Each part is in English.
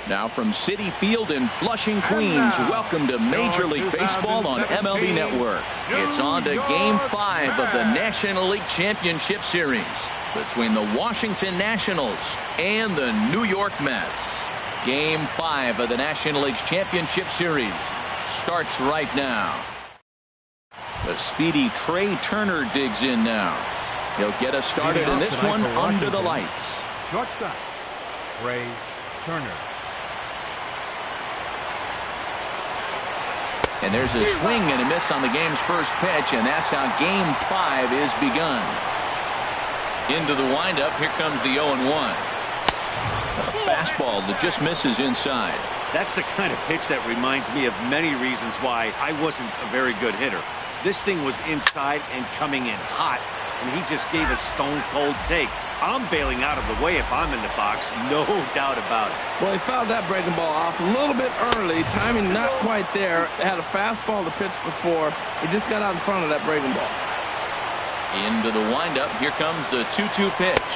Now from Citi Field in Flushing, Queens, welcome to Major League Baseball on MLB Network. It's on to Game 5 of the National League Championship Series between the Washington Nationals and the New York Mets. Game 5 of the National League's Championship Series starts right now. The speedy Trey Turner digs in now. He'll get us started in this one under the lights. Shortstop, Trey Turner. And there's a swing and a miss on the game's first pitch, and that's how Game 5 is begun. Into the windup, here comes the 0-1. A fastball that just misses inside. That's the kind of pitch that reminds me of many reasons why I wasn't a very good hitter. This thing was inside and coming in hot, and he just gave a stone-cold take. I'm bailing out of the way if I'm in the box, no doubt about it. Well, he fouled that breaking ball off a little bit early. Timing not quite there. Had a fastball to pitch before. He just got out in front of that breaking ball. Into the windup. Here comes the 2-2 pitch.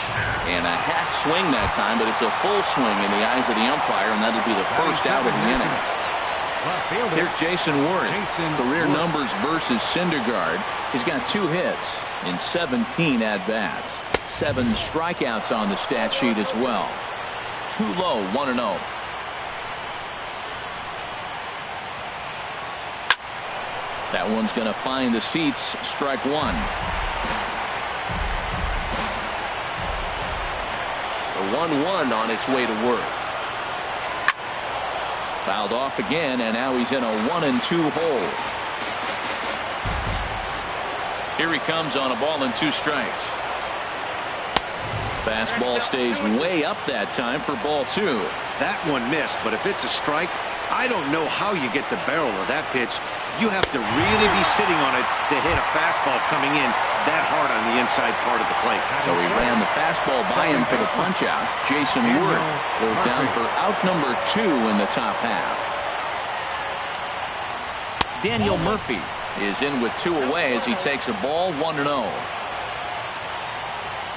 And a half swing that time, but it's a full swing in the eyes of the umpire, and that'll be the first out of the inning. Here's Jason Worth. Career numbers versus Syndergaard. He's got 2 hits in 17 at-bats. 7 strikeouts on the stat sheet as well. Too low, 1-0. That one's going to find the seats. Strike 1. The 1-1 on its way to work. Fouled off again, and now he's in a 1-2 hole. Here he comes on a ball and 2 strikes. Fastball stays way up that time for ball 2. That one missed, but if it's a strike, I don't know how you get the barrel of that pitch. You have to really be sitting on it to hit a fastball coming in that hard on the inside part of the plate. So he ran the fastball by him for the punch out. Jason Worth goes down for out number 2 in the top half. Daniel Murphy is in with 2 away as he takes a ball 1-0.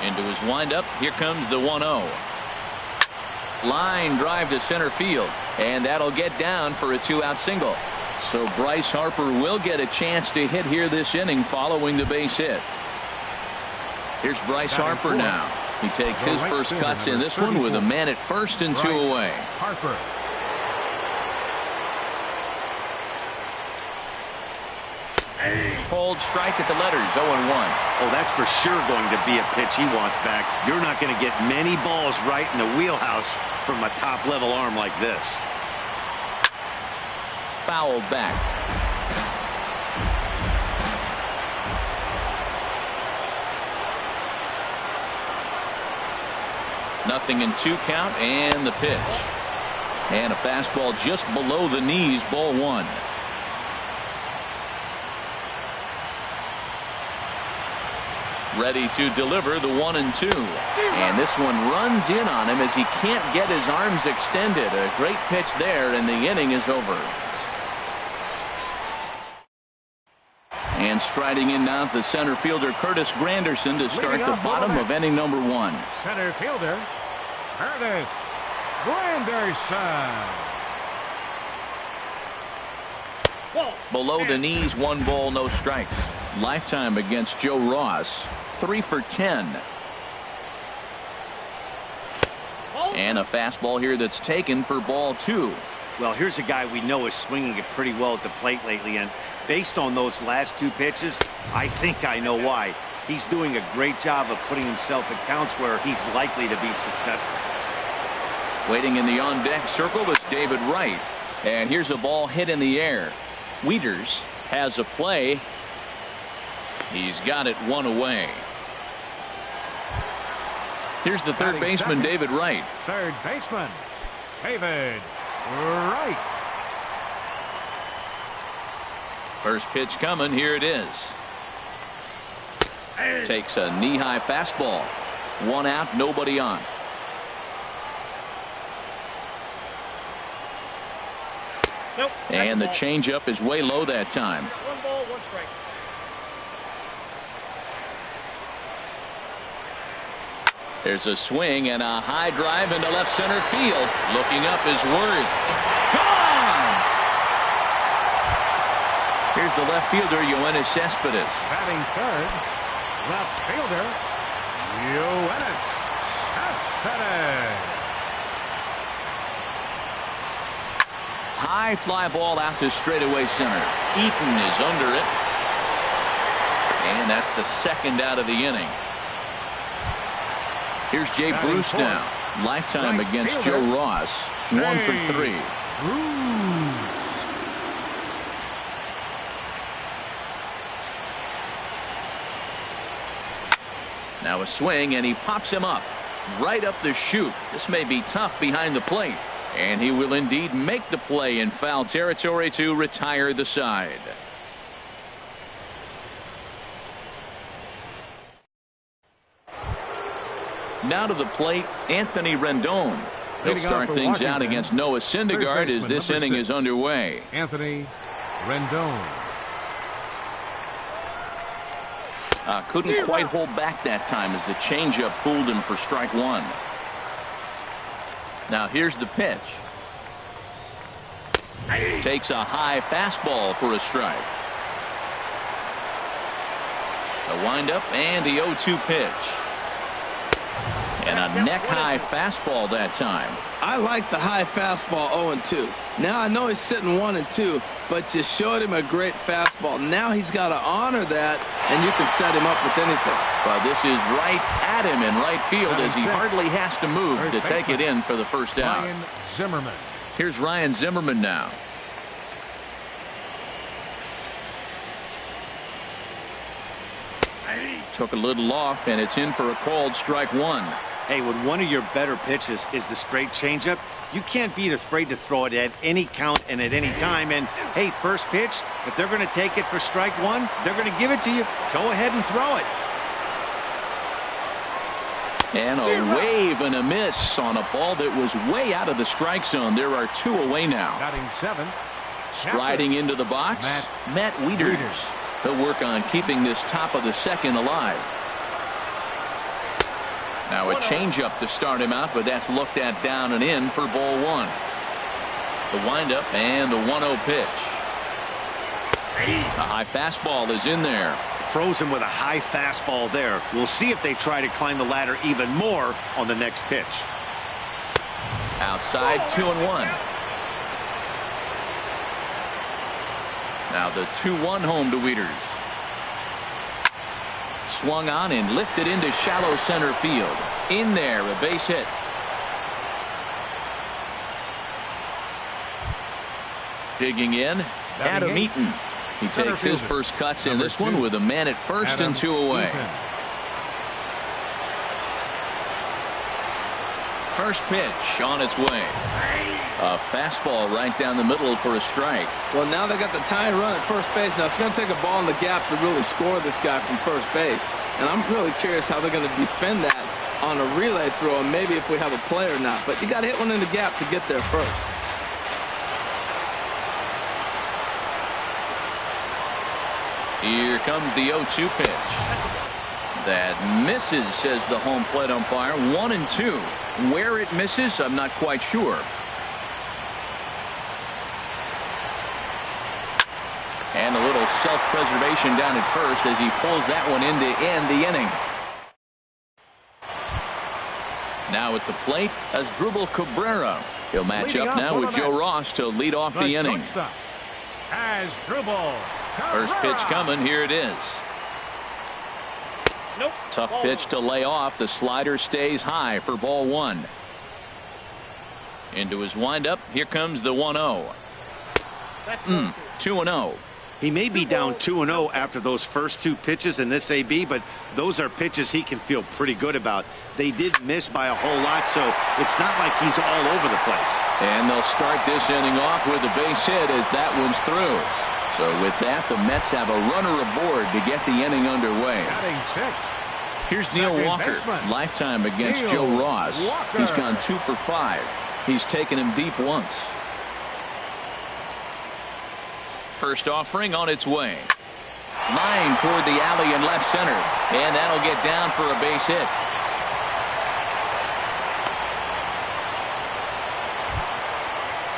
Into his windup, here comes the 1-0. Line drive to center field, and that'll get down for a 2-out single. So Bryce Harper will get a chance to hit here this inning following the base hit. Here's Bryce Harper now. He takes his first cuts in this one with a man at first and 2 away. Harper. Hold strike at the letters, 0-1. Oh, that's for sure going to be a pitch he wants back. You're not going to get many balls right in the wheelhouse from a top-level arm like this. Fouled back. Nothing in 2 count, and the pitch. And a fastball just below the knees, ball 1. Ready to deliver the 1-2. And this one runs in on him as he can't get his arms extended. A great pitch there, and the inning is over. And striding in now the center fielder Curtis Granderson to start the bottom of inning number 1. Center fielder Curtis Granderson. Below the knees, 1 ball, no strikes. Lifetime against Joe Ross, 3 for 10. And a fastball here that's taken for ball 2. Well, here's a guy we know is swinging it pretty well at the plate lately, and based on those last 2 pitches, I think I know why. He's doing a great job of putting himself at counts where he's likely to be successful. Waiting in the on-deck circle is David Wright. And here's a ball hit in the air. Wieters has a play. He's got it 1 away. Here's the third baseman, David Wright. Third baseman, David Wright. First pitch coming. Here it is. Takes a knee-high fastball. 1 out, nobody on. Nope. And the changeup is way low that time. 1 ball, 1 strike. There's a swing and a high drive into left center field. Looking up is Worth. Gone! Here's the left fielder, Yoenis Cespedes. Batting third, left fielder, Yoenis Cespedes. High fly ball out to straightaway center. Eaton is under it. And that's the second out of the inning. Here's Jay Bruce now. Lifetime against Joe Ross. 1 for 3. Now a swing, and he pops him up. Right up the chute. This may be tough behind the plate. And he will indeed make the play in foul territory to retire the side. Now to the plate, Anthony Rendon. He'll start things out against Noah Syndergaard as this inning is underway. Anthony Rendon. Couldn't quite hold back that time as the changeup fooled him for strike one. Now here's the pitch. Takes a high fastball for a strike. The windup and the 0-2 pitch. And a neck-high fastball that time. I like the high fastball 0-2. Now I know he's sitting 1-2, but you showed him a great fastball. Now he's got to honor that, and you can set him up with anything. Well, this is right at him in right field as he hardly has to move to take it in for the first out. Ryan Zimmerman. Here's Ryan Zimmerman now. Took a little off, and it's in for a called strike one. Hey, when one of your better pitches is the straight changeup, you can't be afraid to throw it at any count and at any time. And, hey, first pitch, if they're going to take it for strike one, they're going to give it to you. Go ahead and throw it. And a wave and a miss on a ball that was way out of the strike zone. There are two away now. Batting seventh. Striding into the box, Matt Wieters. He'll work on keeping this top of the second alive. Now a changeup to start him out, but that's looked at down and in for ball one. The windup and the 1-0 pitch. A high fastball is in there. Frozen with a high fastball there. We'll see if they try to climb the ladder even more on the next pitch. Outside, 2-1. Now the 2-1 home to Wieters. Swung on and lifted into shallow center field. In there, a base hit. Digging in, Adam Eaton. He takes his first cuts in this one with a man at first and two away. First pitch on its way. A fastball right down the middle for a strike. Well, now they got the tying run at first base. Now it's going to take a ball in the gap to really score this guy from first base. And I'm really curious how they're going to defend that on a relay throw, and maybe if we have a play or not. But you got to hit one in the gap to get there first. Here comes the 0-2 pitch. That misses, says the home plate umpire. 1-2. Where it misses, I'm not quite sure. And a little self-preservation down at first as he pulls that one in to end the inning. Now at the plate, Asdrubal Cabrera. He'll match up now with Joe Ross to lead off the inning. Asdrubal Cabrera. First pitch coming. Here it is. Nope. Tough pitch to lay off. The slider stays high for ball one. Into his windup. Here comes the 1-0. 2-0. He may be down 2-0 after those first two pitches in this AB, but those are pitches he can feel pretty good about. They did miss by a whole lot, so it's not like he's all over the place. And they'll start this inning off with a base hit as that one's through. So with that, the Mets have a runner aboard to get the inning underway. Here's Neil Walker. Lifetime against Joe Ross. He's gone 2 for 5. He's taken him deep once. First offering on its way. Line toward the alley in left center. And that'll get down for a base hit.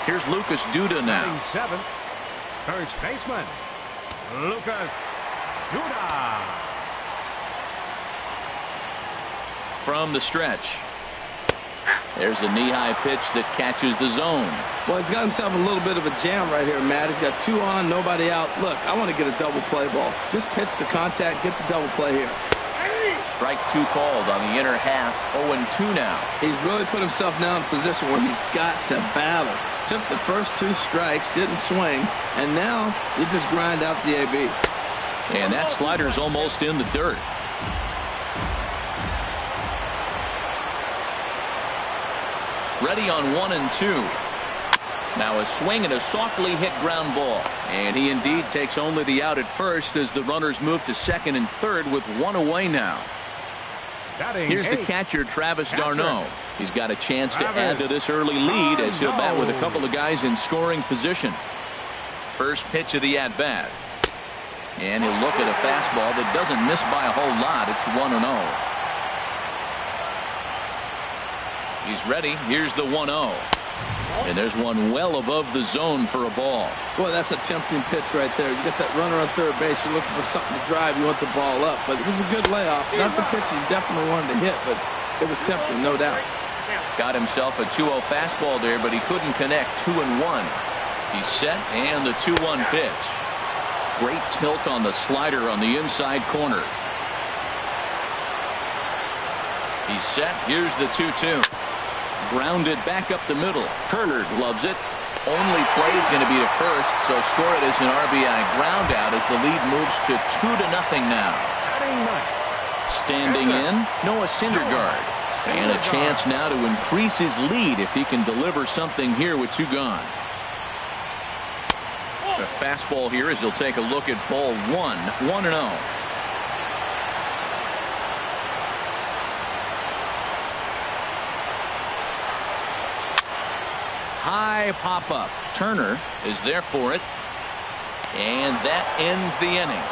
Here's Lucas Duda now. Batting seventh, first baseman, Lucas Duda. From the stretch. There's a knee-high pitch that catches the zone. Well, he's got himself a little bit of a jam right here, Matt. He's got 2 on, nobody out. Look, I want to get a double play ball. Just pitch to contact, get the double play here. Strike 2 called on the inner half. 0-2 now. He's really put himself now in a position where he's got to battle. Took the first 2 strikes, didn't swing, and now you just grind out the AB. And that slider's almost in the dirt. Ready on 1-2. Now a swing and a softly hit ground ball. And he indeed takes only the out at first as the runners move to second and third with 1 away now. Here's the catcher, Travis d'Arnaud. He's got a chance to add to this early lead as he'll bat with a couple of guys in scoring position. First pitch of the at-bat. And he'll look at a fastball that doesn't miss by a whole lot. It's 1-0. He's ready. Here's the 1-0. And there's one well above the zone for a ball. Boy, that's a tempting pitch right there. You get that runner on third base. You're looking for something to drive. You want the ball up. But it was a good layoff. Not the pitch he definitely wanted to hit, but it was tempting, no doubt. Got himself a 2-0 fastball there, but he couldn't connect. 2-1. He's set, and the 2-1 pitch. Great tilt on the slider on the inside corner. He's set. Here's the 2-2. Grounded back up the middle. Turner gloves it. Only play is going to be to first, so score it as an RBI ground out as the lead moves to 2-0 now. Standing in, Noah Syndergaard. And a chance now to increase his lead if he can deliver something here with 2 gone. A fastball here as he'll take a look at ball 1. 1-0. High pop-up. Turner is there for it. And that ends the inning.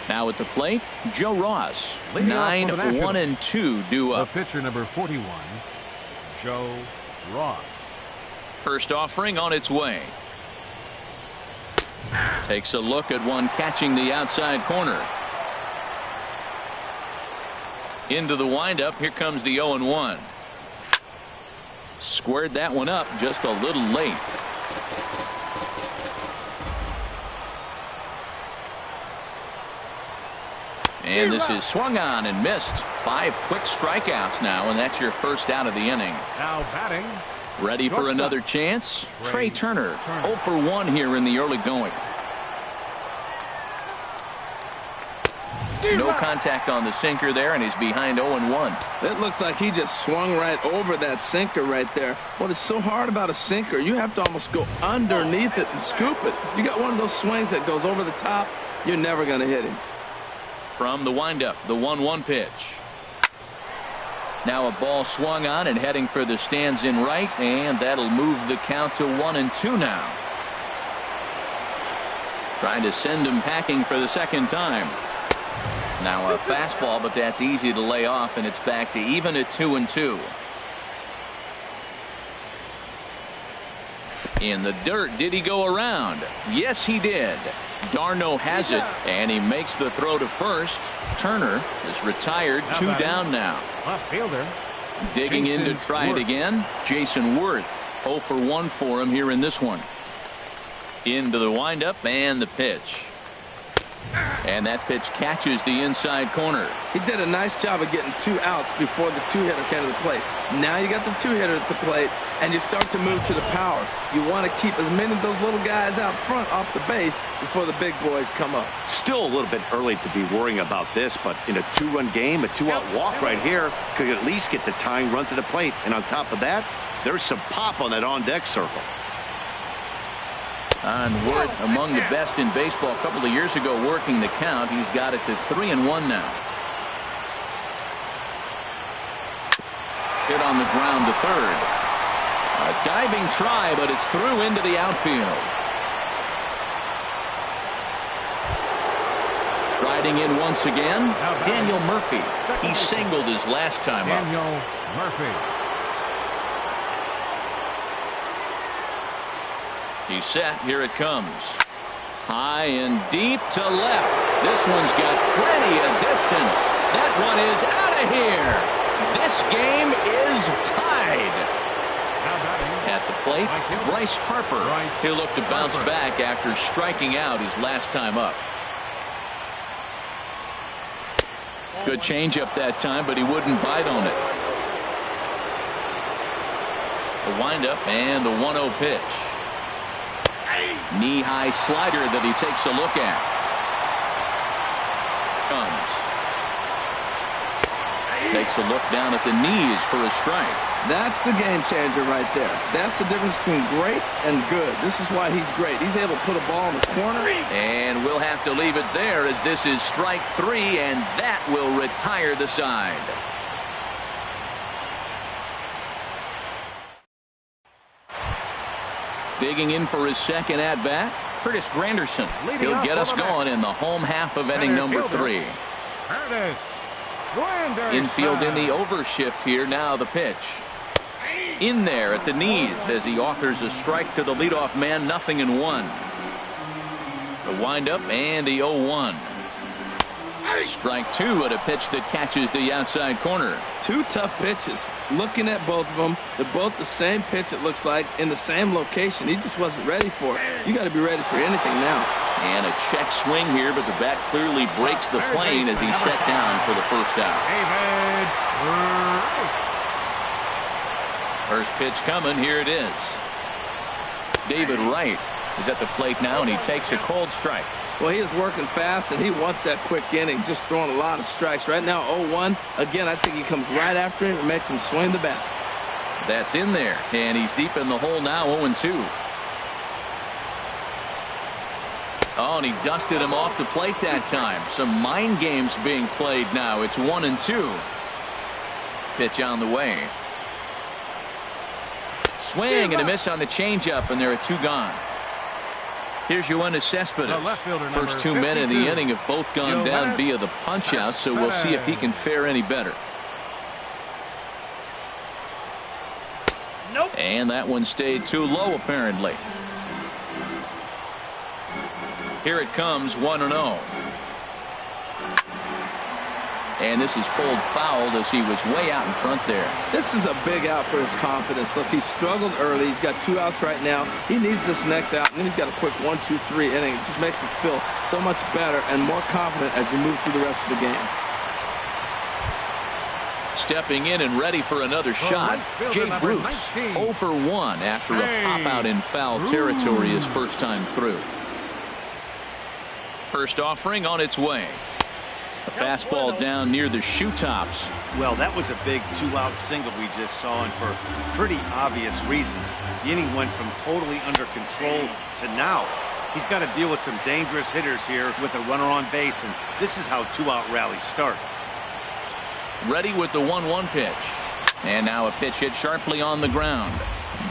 Now at the plate, Joe Ross. 9-1-2 due up. The pitcher number 41, Joe Ross. First offering on its way. Takes a look at one catching the outside corner. Into the windup. Here comes the 0-1. Squared that one up just a little late. And this is swung on and missed. 5 quick strikeouts now, and that's your first out of the inning. Now batting. Ready for another chance? Trey Turner. 0 for 1 here in the early going. No contact on the sinker there, and he's behind 0-1. It looks like he just swung right over that sinker right there. What is so hard about a sinker, you have to almost go underneath it and scoop it. You got one of those swings that goes over the top, you're never going to hit him. From the windup, the 1-1 pitch. Now a ball swung on and heading for the stands in right, and that'll move the count to 1-2 now. Trying to send him packing for the second time. Now a fastball, but that's easy to lay off, and it's back to even at 2-2. In the dirt, did he go around? Yes, he did. d'Arnaud has it, and he makes the throw to first. Turner is retired. 2 down now. Left fielder. Digging in to try it again. Jason Worth. 0 for 1 for him here in this one. Into the windup and the pitch. And that pitch catches the inside corner. He did a nice job of getting 2 outs before the 2-hitter came to the plate. Now you got the 2-hitter at the plate, and you start to move to the power. You want to keep as many of those little guys out front off the base before the big boys come up. Still a little bit early to be worrying about this, but in a 2-run game, a 2-out walk right here could at least get the tying run to the plate. And on top of that, there's some pop on that on-deck circle. And Worth among the best in baseball a couple of years ago working the count. He's got it to 3-1 now. Hit on the ground to third. A diving try, but it's through into the outfield. Riding in once again, Daniel Murphy. He singled his last time up. Daniel Murphy. He's set. Here it comes. High and deep to left. This one's got plenty of distance. That one is out of here. This game is tied. At the plate, Bryce Harper. He'll look to bounce back after striking out his last time up. Good changeup that time, but he wouldn't bite on it. The windup and the 1-0 pitch. Knee-high slider that he takes a look at. Comes. Takes a look down at the knees for a strike. That's the game changer right there. That's the difference between great and good. This is why he's great. He's able to put a ball in the corner. And we'll have to leave it there as this is strike 3, and that will retire the side. Digging in for his second at-bat, Curtis Granderson. He'll get us going in the home half of inning number 3. Infield in the overshift here. Now the pitch. In there at the knees as he offers a strike to the leadoff man. 0-1. The windup and the 0-1. Strike 2 at a pitch that catches the outside corner. 2 tough pitches. Looking at both of them, they're both the same pitch, it looks like, in the same location. He just wasn't ready for it. You got to be ready for anything now. And a check swing here, but the bat clearly breaks the plane as he's set down for the first out. First pitch coming. Here it is. David Wright is at the plate now, and he takes a cold strike. Well, he is working fast, and he wants that quick inning, just throwing a lot of strikes. Right now, 0-1. Again, I think he comes right after him and makes him swing the bat. That's in there, and he's deep in the hole now, 0-2. Oh, and he dusted him off the plate that time. Some mind games being played now. It's 1-2. Pitch on the way. Swing and a miss on the changeup, and there are 2 gone. Here's Yoenis Cespedes. First 2 men in the inning have both gone down via the punch-out, so we'll see if he can fare any better. Nope. And that one stayed too low, apparently. Here it comes, 1-0. And this is pulled fouled as he was way out in front there. This is a big out for his confidence. Look, he struggled early. He's got 2 outs right now. He needs this next out, and then he's got a quick 1-2-3 inning. It just makes him feel so much better and more confident as you move through the rest of the game. Stepping in and ready for another shot, Jay Bruce, 0 for 1 after a pop-out in foul territory his first time through. First offering on its way. A fastball down near the shoe tops. Well, that was a big 2-out single we just saw, and for pretty obvious reasons. The inning went from totally under control to now. He's got to deal with some dangerous hitters here with a runner on base, and this is how 2-out rallies start. Ready with the 1-1 pitch. And now a pitch hit sharply on the ground.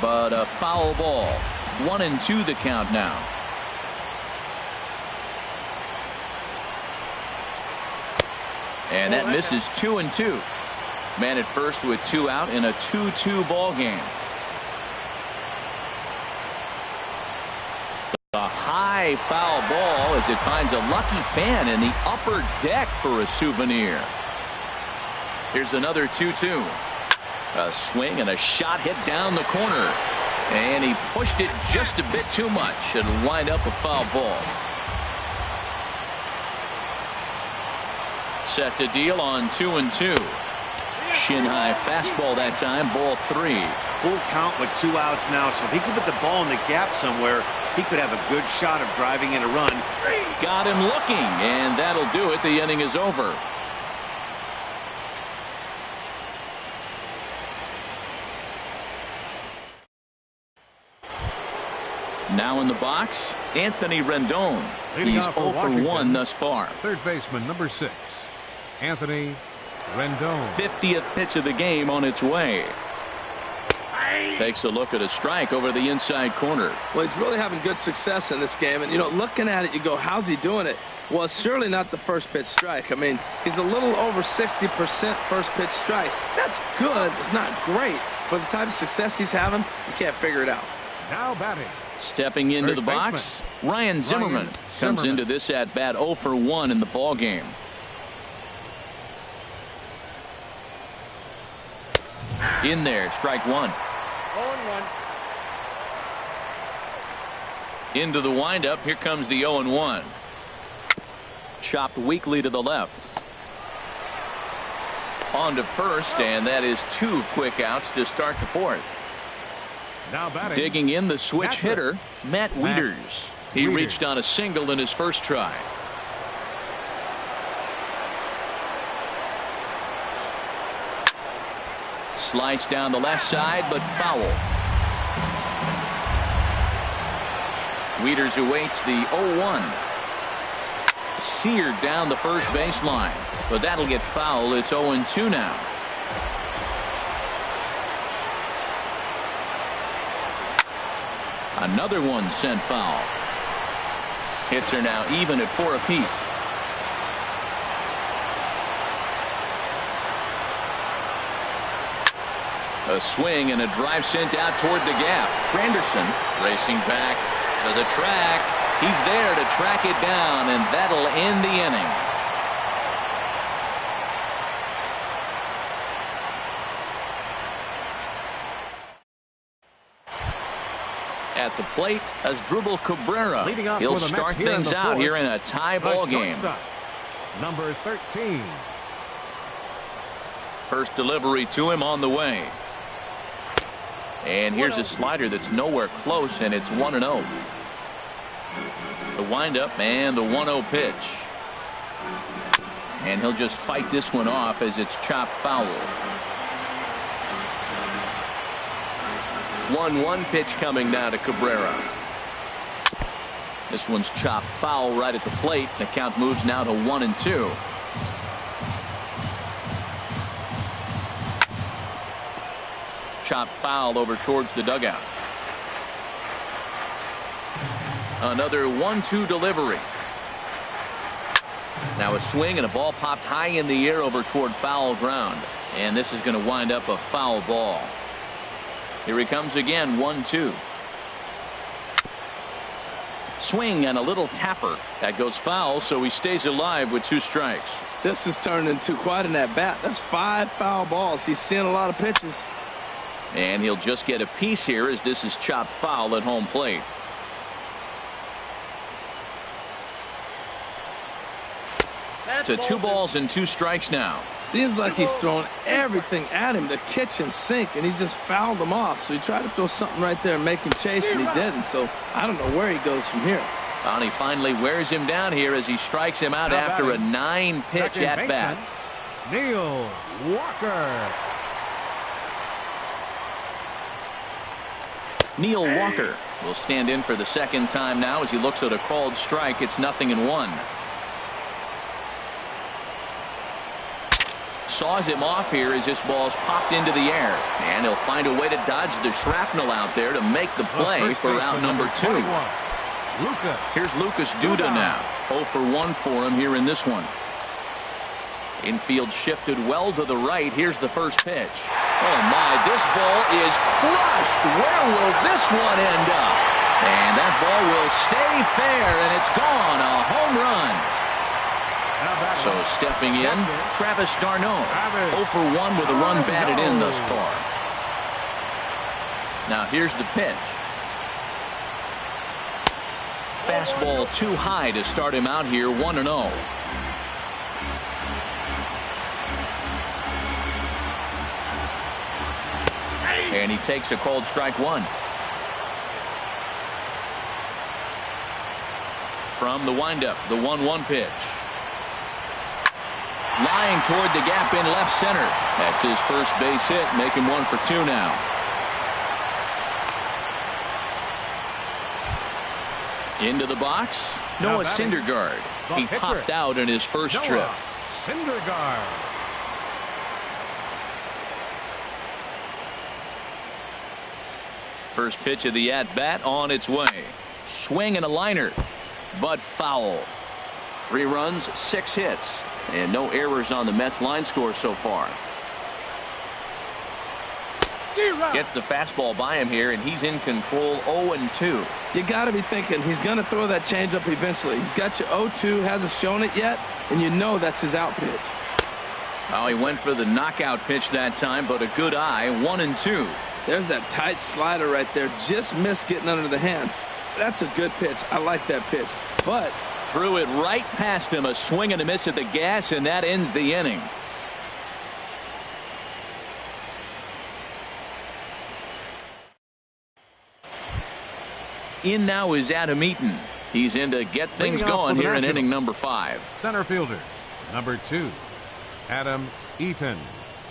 But a foul ball. 1-2 the count now. And that misses 2-2. Man at first with 2 out in a 2-2 ball game. The high foul ball as it finds a lucky fan in the upper deck for a souvenir. Here's another 2-2. A swing and a shot hit down the corner. And he pushed it just a bit too much. It'll wind up a foul ball. Set to deal on 2-2. Shin high fastball that time, ball 3. Full count with 2 outs now, so if he could put the ball in the gap somewhere, he could have a good shot of driving in a run. Got him looking, and that'll do it. The inning is over. Now in the box, Anthony Rendon. He's 0 for 1 thus far. Third baseman, number 6. Anthony Rendon. 50th pitch of the game on its way. Takes a look at a strike over the inside corner. Well, he's really having good success in this game. And, you know, looking at it, you go, how's he doing it? Well, it's surely not the first pitch strike. I mean, he's a little over 60% first pitch strikes. That's good. It's not great. But the type of success he's having, you can't figure it out. Now batting. Stepping into the box, Ryan Zimmerman comes into this at bat 0 for 1 in the ball game. In there, strike one. 0-1. Into the windup. Here comes the 0-1. Chopped weakly to the left. On to first, and that is 2 quick outs to start the fourth. Now batting. Digging in the switch hitter, Matt Wieters. He reached on a single in his first try. Sliced down the left side, but foul. Wieters awaits the 0-1. Seared down the first baseline, but that'll get foul. It's 0-2 now. Another one sent foul. Hits are now even at 4 apiece. A swing and a drive sent out toward the gap. Granderson racing back to the track. He's there to track it down, and that'll end the inning. At the plate, Asdrubal Cabrera. He'll start things out here in a tie ball game. Number 13. First delivery to him on the way. And here's a slider that's nowhere close, and it's 1-0. The windup and the 1-0 pitch. And he'll just fight this one off as it's chopped foul. 1-1 pitch coming now to Cabrera. This one's chopped foul right at the plate. The count moves now to 1-2. Chopped foul over towards the dugout. Another 1-2 delivery. Now a swing and a ball popped high in the air over toward foul ground. And this is going to wind up a foul ball. Here he comes again, 1-2. Swing and a little tapper. That goes foul, so he stays alive with 2 strikes. This has turned into quite an at-bat. That's 5 foul balls. He's seeing a lot of pitches. And he'll just get a piece here as this is chopped foul at home plate. To 2 balls and 2 strikes now. Seems like he's thrown everything at him, the kitchen sink, and he just fouled them off. So he tried to throw something right there and make him chase, and he didn't. So I don't know where he goes from here. And he finally wears him down here as he strikes him out after a 9-pitch at bat. Neil Walker. Neil Walker will stand in for the second time now as he looks at a called strike. It's 0-1. Saws him off here as this ball's popped into the air, and he'll find a way to dodge the shrapnel out there to make the play for out number 2. Here's Lucas Duda now. 0 for 1 for him here in this one. Infield shifted well to the right. Here's the first pitch. Oh my, this ball is crushed. Where will this one end up? And that ball will stay fair, and it's gone. A home run. So stepping in, Travis d'Arnaud. 0 for 1 with a run batted in thus far. Now here's the pitch. Fastball too high to start him out here, 1-0. And he takes a called strike 1. From the windup, the 1-1 pitch. Lying toward the gap in left center. That's his first base hit, making 1 for 2 now. Into the box, Noah Syndergaard. He popped out in his first trip. First pitch of the at-bat on its way. Swing and a liner, but foul. 3 runs, 6 hits, and no errors on the Mets line score so far. Gets the fastball by him here, and he's in control. 0-2. You got to be thinking he's going to throw that changeup eventually. He's got you 0-2, hasn't shown it yet, and you know that's his out pitch. Oh, he went for the knockout pitch that time, but a good eye. 1-2. There's that tight slider right there. Just missed getting under the hands. That's a good pitch. I like that pitch. But threw it right past him. A swing and a miss at the gas, and that ends the inning. In now is Adam Eaton. He's in to get things going here in inning number 5. Center fielder, number 2, Adam Eaton.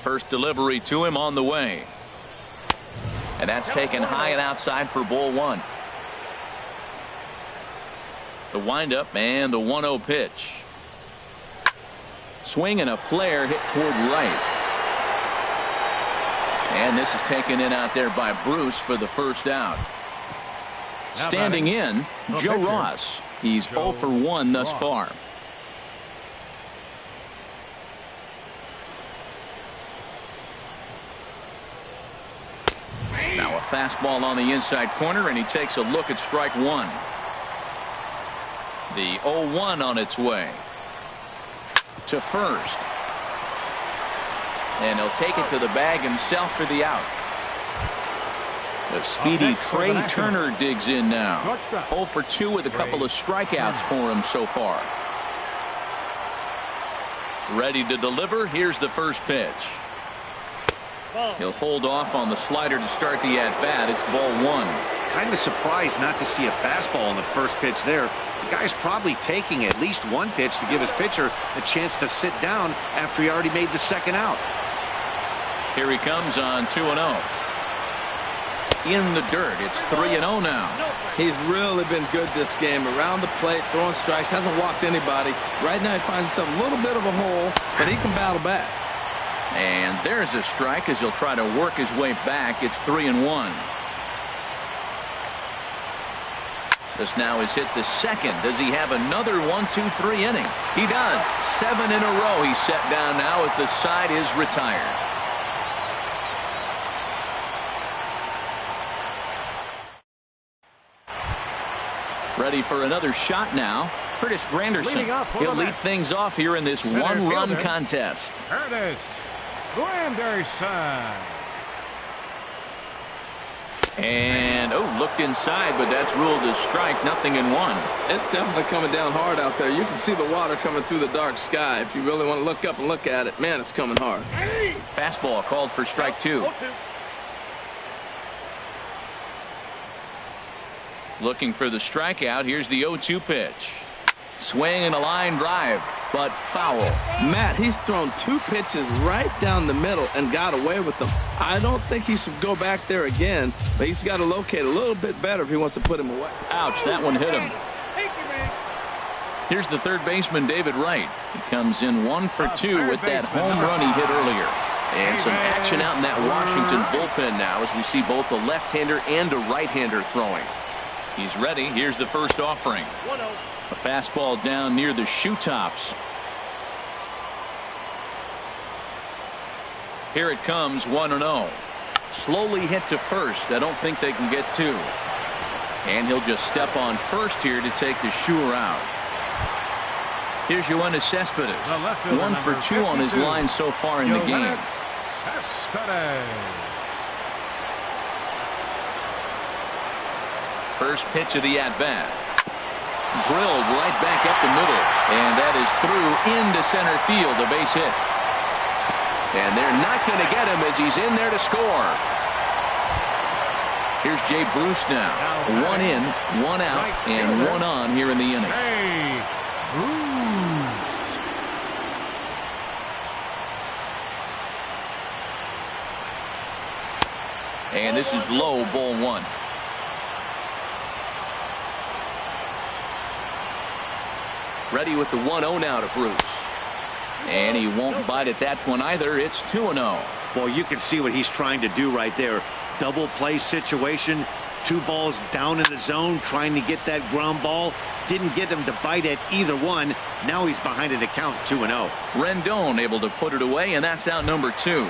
First delivery to him on the way. And that's taken high and outside for ball 1. The windup and the 1-0 pitch. Swing and a flare hit toward right. And this is taken in out there by Bruce for the first out. Standing in, Joe Ross. He's 0 for 1 thus far. Now a fastball on the inside corner, and he takes a look at strike 1. The 0-1 on its way to first. And he'll take it to the bag himself for the out. The speedy Trey Turner digs in now. 0 for 2 with a couple of strikeouts for him so far. Ready to deliver. Here's the first pitch. He'll hold off on the slider to start the at-bat. It's ball 1. Kind of surprised not to see a fastball on the first pitch there. The guy's probably taking at least one pitch to give his pitcher a chance to sit down after he already made the second out. Here he comes on 2-0. In the dirt. It's 3-0 now. He's really been good this game. Around the plate, throwing strikes, hasn't walked anybody. Right now he finds himself a little bit of a hole, but he can battle back. And there's a strike as he'll try to work his way back. It's 3-1. This now is hit the second. Does he have another 1-2-3 inning? He does. 7 in a row he's set down now as the side is retired. Ready for another shot now. Curtis Granderson. He'll lead things off here in this one-run contest. Curtis Granderson. And, looked inside, but that's ruled a strike. 0-1. It's definitely coming down hard out there. You can see the water coming through the dark sky. If you really want to look up and look at it, man, it's coming hard. Fastball called for strike 2. Looking for the strikeout. Here's the 0-2 pitch. Swing and a line drive, but foul. Matt, he's thrown 2 pitches right down the middle and got away with them. I don't think he should go back there again, but he's got to locate a little bit better if he wants to put him away. Ouch, that one hit him. Here's the third baseman, David Wright. He comes in 1 for 2 with that home run he hit earlier. And some action out in that Washington bullpen now as we see both a left-hander and a right-hander throwing. He's ready. Here's the first offering. A fastball down near the shoe tops. Here it comes, 1-0. Slowly hit to first. I don't think they can get 2. And he'll just step on first here to take the Schuer out. Here's Yoenis Cespedes. 1 for 2 on his line so far in the game. First pitch of the at-bat. Drilled right back up the middle. And that is through into center field. A base hit. And they're not going to get him as he's in there to score. Here's Jay Bruce now. 1 in, 1 out, and 1 on here in the inning. And this is low, ball 1. Ready with the 1-0 now to Bruce. And he won't bite at that one either. It's 2-0. Well, you can see what he's trying to do right there. double play situation. 2 balls down in the zone trying to get that ground ball. Didn't get him to bite at either one. Now he's behind an account 2-0. Rendon able to put it away, and that's out number 2.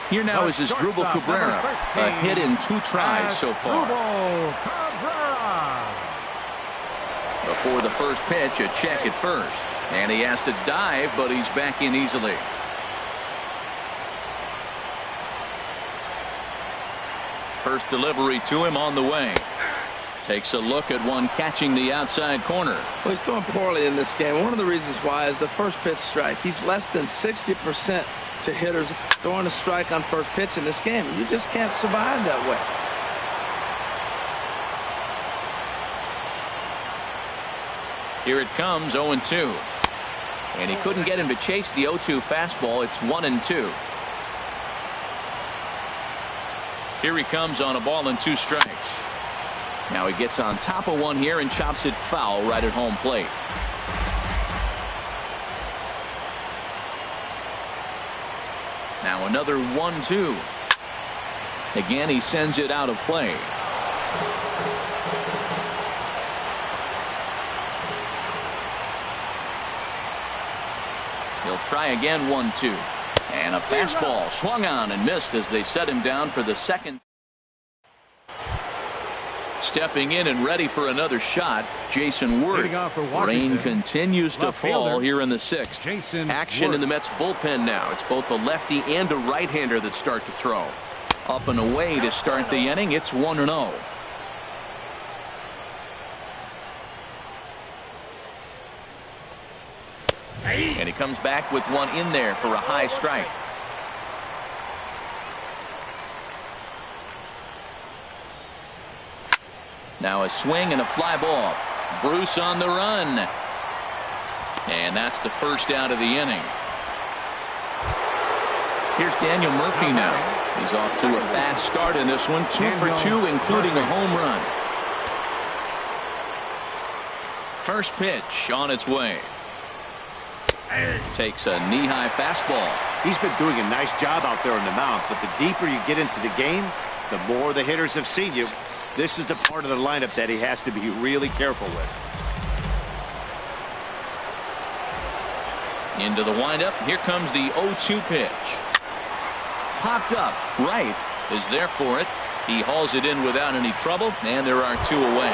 Here now is his Drupal Cabrera. A hit in 2 tries so far. Before the first pitch, a check at first. And he has to dive, but he's back in easily. First delivery to him on the way. Takes a look at one catching the outside corner. Well, he's throwing poorly in this game. One of the reasons why is the first pitch strike. He's less than 60% to hitters throwing a strike on first pitch in this game. You just can't survive that way. Here it comes, 0-2. And he couldn't get him to chase the 0-2 fastball. It's 1-2. Here he comes on a ball and 2 strikes. Now he gets on top of one here and chops it foul right at home plate. Now another 1-2. Again, he sends it out of play. He'll try again, 1-2. And a fastball swung on and missed as they set him down for the second. Stepping in and ready for another shot, Jason Worth. Rain continues to fall here in the 6th. Action in the Mets bullpen now. It's both a lefty and a right-hander that start to throw. Up and away to start the inning. It's 1-0. And he comes back with one in there for a high strike. Now a swing and a fly ball. Bruce on the run. And that's the first out of the inning. Here's Daniel Murphy now. He's off to a fast start in this one. 2 for 2, including a home run. First pitch on its way. Takes a knee-high fastball. He's been doing a nice job out there on the mound, but the deeper you get into the game, the more the hitters have seen you. This is the part of the lineup that he has to be really careful with. Into the windup. Here comes the 0-2 pitch. Popped up. Right is there for it. He hauls it in without any trouble, and there are 2 away.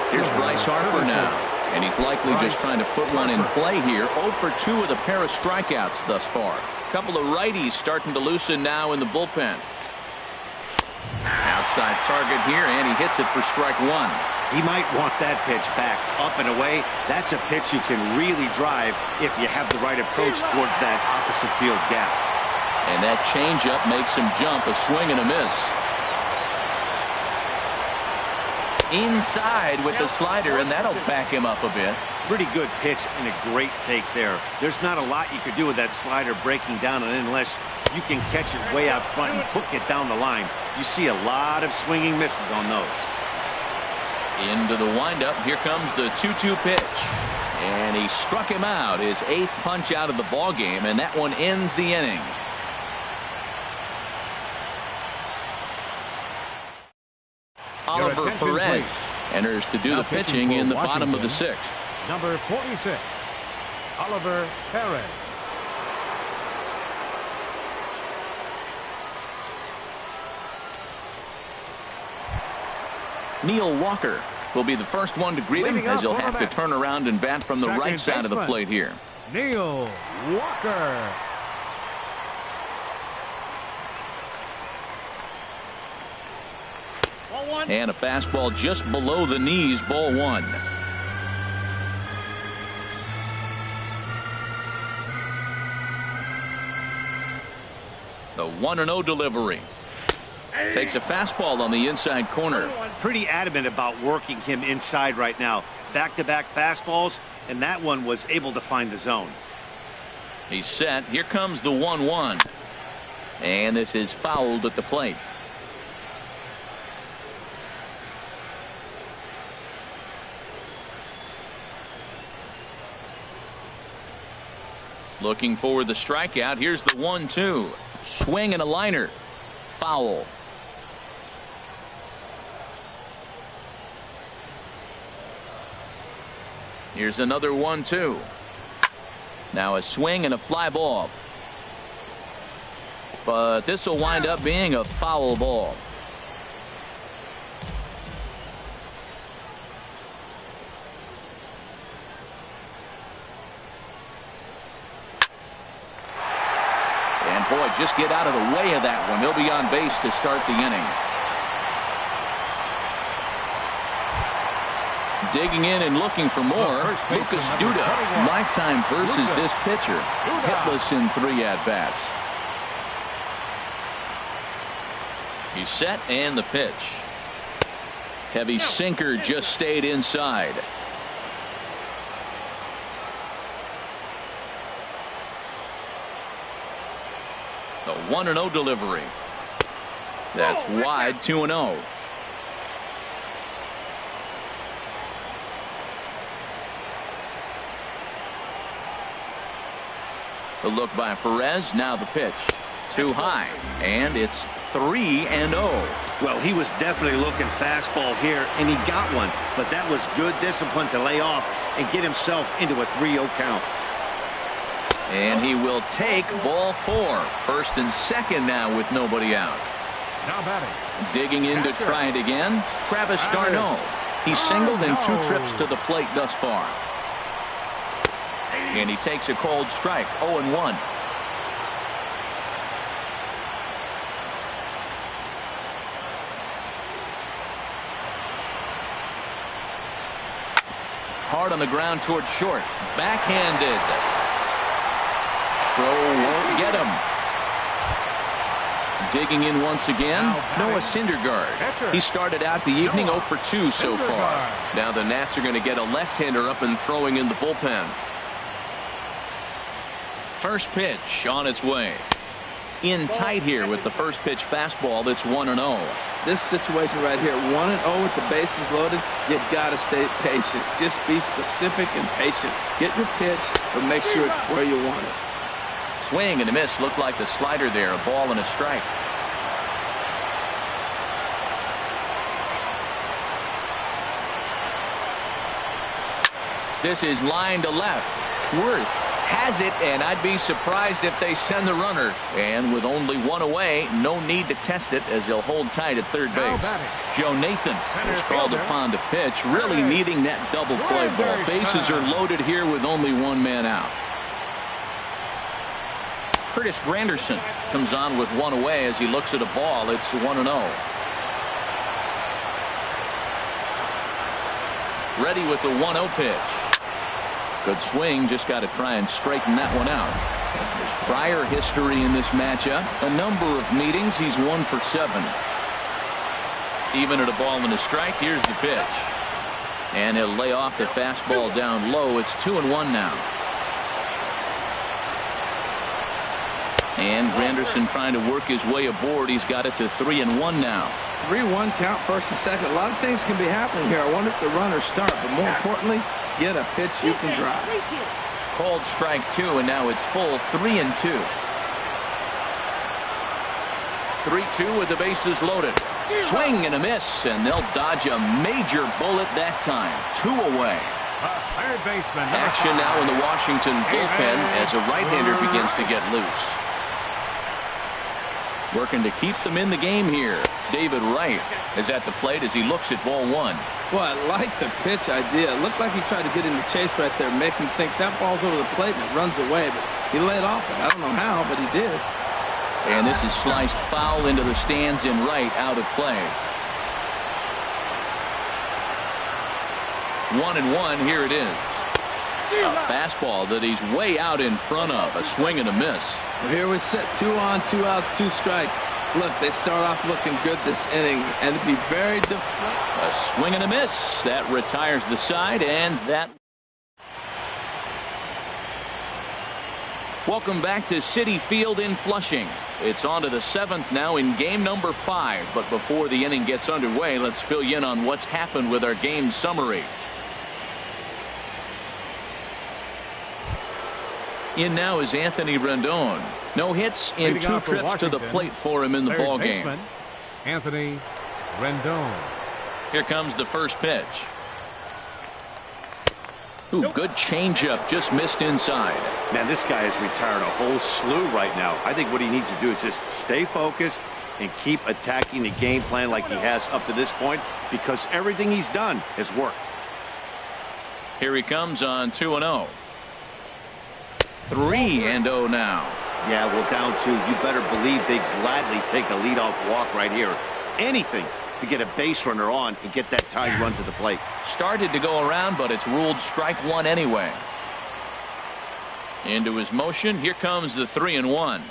Here's Bryce Harper now. And he's likely just trying to put one in play here. 0 for 2 with a pair of strikeouts thus far. A couple of righties starting to loosen now in the bullpen. Outside target here, and he hits it for strike 1. He might want that pitch back up and away. That's a pitch you can really drive if you have the right approach towards that opposite field gap. And that changeup makes him jump. A swing and a miss. Inside with the slider, and that'll back him up a bit. Pretty good pitch and a great take there. There's not a lot you could do with that slider breaking down and in unless you can catch it way out front and hook it down the line. You see a lot of swinging misses on those. Into the windup. Here comes the 2-2 pitch. And he struck him out. His 8th punch out of the ball game, and that one ends the inning. Oliver Perez enters to do the pitching in the bottom of the 6th. Number 46, Oliver Perez. Neil Walker will be the first one to greet him, as he'll have to turn around and bat from the right side of the plate here. Neil Walker. And a fastball just below the knees, ball 1. The 1-0 delivery. Takes a fastball on the inside corner. Pretty adamant about working him inside right now. Back-to-back fastballs, and that one was able to find the zone. He's set. Here comes the 1-1. And this is fouled at the plate. Looking for the strikeout. Here's the 1-2. Swing and a liner. foul. Here's another 1-2. Now a swing and a fly ball. But this will wind up being a foul ball. And boy, just get out of the way of that one. He'll be on base to start the inning. Digging in and looking for more, Lucas Duda. Lifetime versus this pitcher. Hitless in 3 at-bats. He's set and the pitch. Heavy sinker just stayed inside. The 1-0 delivery. That's wide, 2-0. The look by Perez. Now the pitch. Too high. And it's 3-0. Well, he was definitely looking fastball here, and he got one. But that was good discipline to lay off and get himself into a 3-0 count. And he will take ball 4. First and second now with nobody out. Now batting. Digging in to try it again. Travis d'Arnaud. He's singled in 2 trips to the plate thus far. And he takes a cold strike. 0-1. Hard on the ground towards short. Backhanded. Throw won't get him. Digging in once again, Noah Syndergaard. He started out the evening 0 for 2 so far. Now the Nats are going to get a left-hander up and throwing in the bullpen. First pitch on its way. In tight here with the first pitch fastball. That's 1-0. This situation right here, 1-0 with the bases loaded, you've got to stay patient. Just be specific and patient. Get your pitch, but make sure it's where you want it. Swing and a miss. Looked like the slider there. A ball and a strike. This is line to left. Worth has it, and I'd be surprised if they send the runner. And with only 1 away, no need to test it as he'll hold tight at third base. Joe Nathan is called upon to pitch, really needing that double play ball. Bases are loaded here with only 1 man out. Curtis Granderson comes on with 1 away as he looks at a ball. It's 1-0. Ready with the 1-0 pitch. Good swing, just got to try and straighten that one out. There's prior history in this matchup. A number of meetings. He's 1 for 7. Even at a ball and a strike. Here's the pitch. And he'll lay off the fastball down low. It's 2-1 now. And Granderson trying to work his way aboard. He's got it to 3-1 now. 3-1 count, first and second. A lot of things can be happening here. I wonder if the runners start, but more importantly, get a pitch you can drive. Called strike 2, and now it's full 3-2. 3-2 with the bases loaded. Swing and a miss, and they'll dodge a major bullet that time. 2 away. Third baseman. Action now in the Washington bullpen as a right-hander begins to get loose. Working to keep them in the game here. David Wright is at the plate as he looks at ball 1. Well, I like the pitch idea. It looked like he tried to get in the chase right there, make him think that ball's over the plate and it runs away, but he laid off it. I don't know how, but he did. And this is sliced foul into the stands in right, out of play. 1-1, here it is. A fastball that he's way out in front of. A swing and a miss. Well, here we sit, 2 on, 2 outs, 2 strikes. Look, they start off looking good this inning, and it'd be very difficult. A swing and a miss. That retires the side, and that. Welcome back to Citi Field in Flushing. It's on to the 7th now in game number 5. But before the inning gets underway, let's fill you in on what's happened with our game summary. In now is Anthony Rendon. No hits in Leading 2 off for trips to the Washington, plate for him in the third ball game. baseman, Anthony Rendon. Here comes the first pitch. Ooh, good changeup, just missed inside. Man, this guy has retired a whole slew right now. I think what he needs to do is just stay focused and keep attacking the game plan like he has up to this point, because everything he's done has worked. Here he comes on 2-0. 3-0 now. Yeah, well, down 2. You better believe they gladly take a leadoff walk right here. Anything to get a base runner on and get that tying run to the plate. Started to go around, but it's ruled strike 1 anyway. Into his motion. Here comes the 3-1.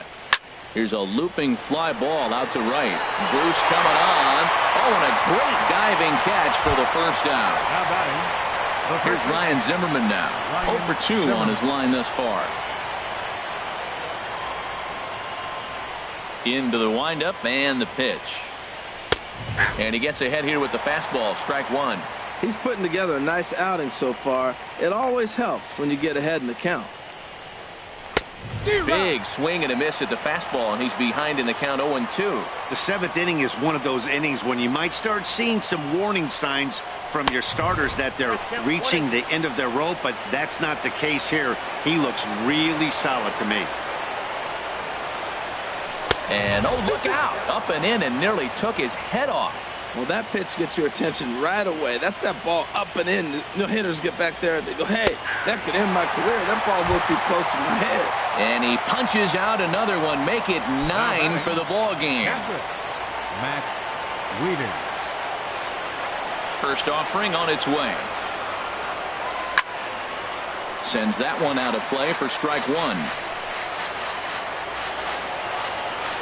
Here's a looping fly ball out to right. Bruce coming on. Oh, and a great diving catch for the first out. Now batting. Here's Ryan Zimmerman now. 0 for 2 on his line thus far. Into the windup and the pitch. And he gets ahead here with the fastball. Strike 1. He's putting together a nice outing so far. It always helps when you get ahead in the count. Big swing and a miss at the fastball, and he's behind in the count 0-2. The 7th inning is one of those innings when you might start seeing some warning signs from your starters that they're reaching the end of their rope, but that's not the case here. He looks really solid to me. And oh, look out. Up and in and nearly took his head off. Well, that pitch gets your attention right away. That's that ball up and in. The hitters get back there and they go, hey, that could end my career. That ball's a little too close to my head. And he punches out another one. Make it 9 for the ball game. Matt Weeder. First offering on its way. Sends that one out of play for strike 1.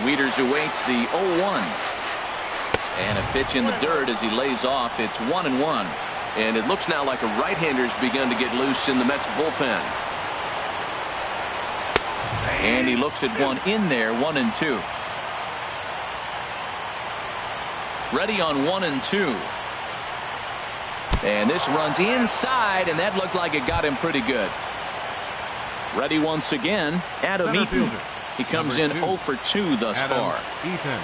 Wieters awaits the 0-1. And a pitch in the dirt as he lays off. It's 1-1. And it looks now like a right-hander's begun to get loose in the Mets bullpen. And he looks at one in there. 1-2. Ready on 1-2. And this runs inside, and that looked like it got him pretty good. Ready once again. Adam Eaton. He comes in 0 for 2 thus far. Eaton.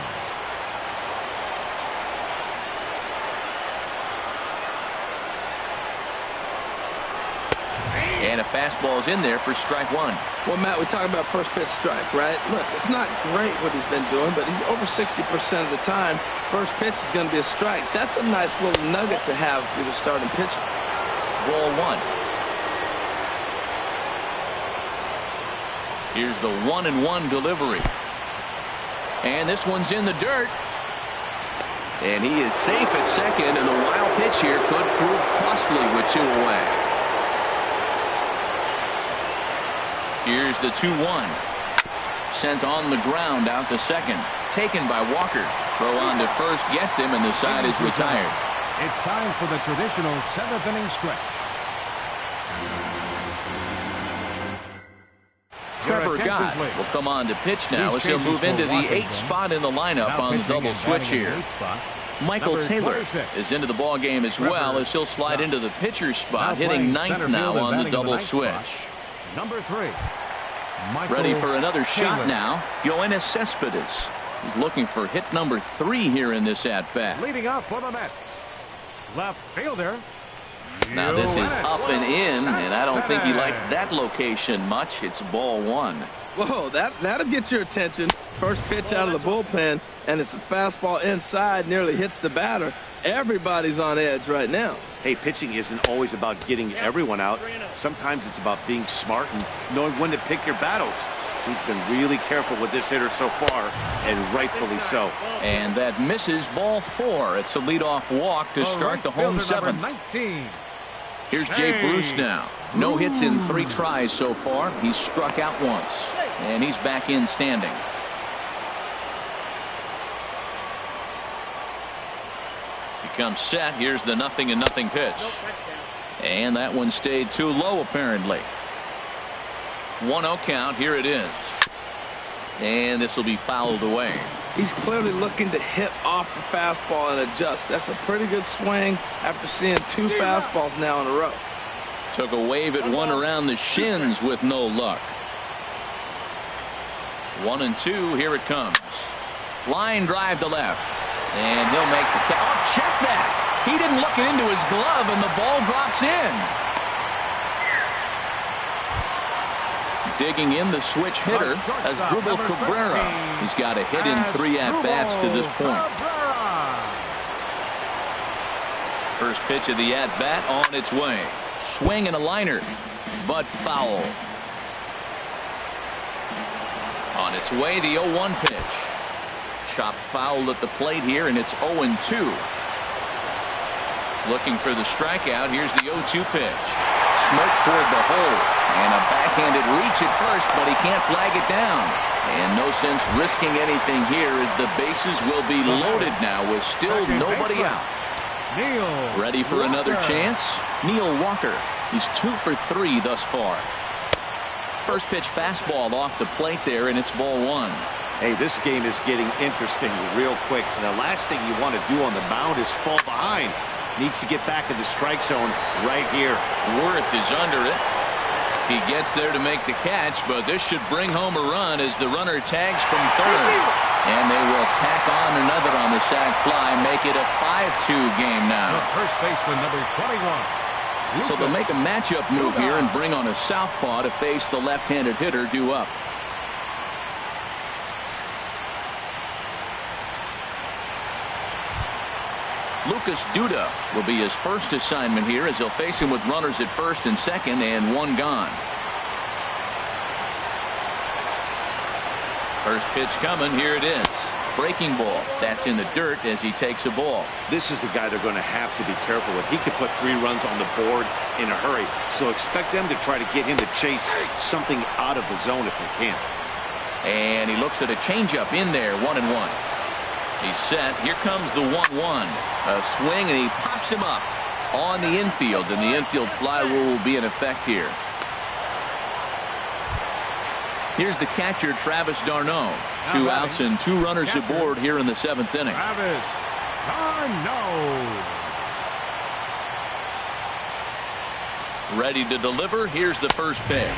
And a fastball is in there for strike 1. Well, Matt, we talk about first pitch strike, right? Look, it's not great what he's been doing, but he's over 60% of the time. First pitch is going to be a strike. That's a nice little nugget to have if you're the starting pitcher. Ball 1. Here's the 1-1 delivery. And this one's in the dirt. And he is safe at second, and the wild pitch here could prove costly with 2 away. Here's the 2-1. Sent on the ground out to second. Taken by Walker. Throw on to first gets him, and the side is retired. It's time for the traditional 7th inning stretch. Trevor Gott will come on to pitch now as he'll move into the 8th spot in the lineup on the double switch here. Michael Taylor is into the ball game as well as he'll slide into the pitcher's spot, hitting 9th now on the double switch. Number 3. Ready for another shot now. Yoenis Cespedes. He's looking for hit number 3 here in this at-bat. Leading up for the Mets. Left fielder. Now this is up and in, and I don't think he likes that location much. It's ball 1. Whoa, that'll get your attention. First pitch out of the bullpen, and it's a fastball inside, nearly hits the batter. Everybody's on edge right now. Hey, pitching isn't always about getting everyone out. Sometimes it's about being smart and knowing when to pick your battles. He's been really careful with this hitter so far, and rightfully so. And that misses ball 4. It's a leadoff walk to start the home 7th. Here's Jay Bruce now. No hits in 3 tries so far. He's struck out once, and he's back in standing. He comes set. Here's the 0-0 pitch. And that one stayed too low apparently. 1-0 count. Here it is. And this will be fouled away. He's clearly looking to hit off the fastball and adjust. That's a pretty good swing after seeing 2 fastballs now in a row. Took a wave at one around the shins with no luck. 1-2. Here it comes. Line drive to left. And he'll make the catch. Oh, check that. He didn't look it into his glove, and the ball drops in. Digging in the switch hitter as Drupal Cabrera. He's got a hit in 3 at-bats to this point. First pitch of the at-bat on its way. Swing and a liner, but foul. On its way, the 0-1 pitch. Chopped foul at the plate here, and it's 0-2. Looking for the strikeout. Here's the 0-2 pitch. Smoke toward the hole, and a backhanded reach at first, but he can't flag it down. And no sense risking anything here, as the bases will be loaded now with still nobody out. Ready for another chance? Neil Walker. He's 2 for 3 thus far. First pitch fastball off the plate there, and it's ball 1. Hey, this game is getting interesting real quick. And the last thing you want to do on the mound is fall behind. Needs to get back in the strike zone right here. Worth is under it. He gets there to make the catch, but this should bring home a run as the runner tags from third. And they will tack on another on the sac fly, make it a 5-2 game now. First baseman number 21. So they'll make a matchup move here and bring on a southpaw to face the left-handed hitter due up. Lucas Duda will be his first assignment here, as he'll face him with runners at first and second and 1 gone. First pitch coming. Here it is. Breaking ball. That's in the dirt as he takes a ball. This is the guy they're going to have to be careful with. He could put 3 runs on the board in a hurry. So expect them to try to get him to chase something out of the zone if they can. And he looks at a changeup in there. 1-1. He's set. Here comes the 1-1. A swing, and he pops him up on the infield, and the infield fly rule will be in effect here. Here's the catcher, Travis d'Arnaud. 2 outs and 2 runners aboard here in the 7th inning. Travis d'Arnaud. Ready to deliver. Here's the first pitch.